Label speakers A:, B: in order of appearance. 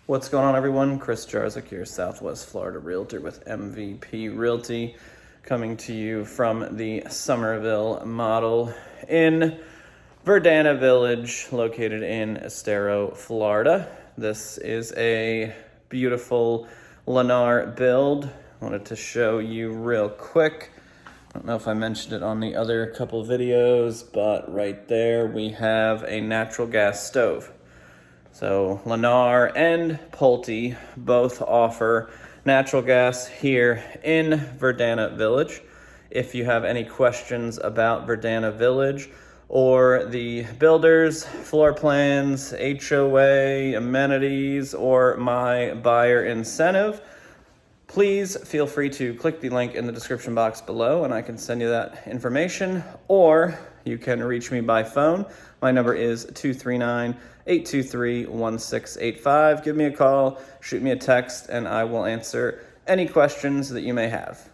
A: What's going on, everyone? Chris Jarzyk, your Southwest Florida Realtor with MVP Realty, coming to you from the Somerville model in Verdana Village, located in Estero, Florida. This is a beautiful Lennar build. Wanted to show you real quick. I don't know if I mentioned it on the other couple videos, but right there we have a natural gas stove. So Lennar and Pulte both offer natural gas here in Verdana Village. If you have any questions about Verdana Village or the builders, floor plans, HOA, amenities, or my buyer incentive, please feel free to click the link in the description box below and I can send you that information, or you can reach me by phone. My number is 239-823-1685. Give me a call, shoot me a text, and I will answer any questions that you may have.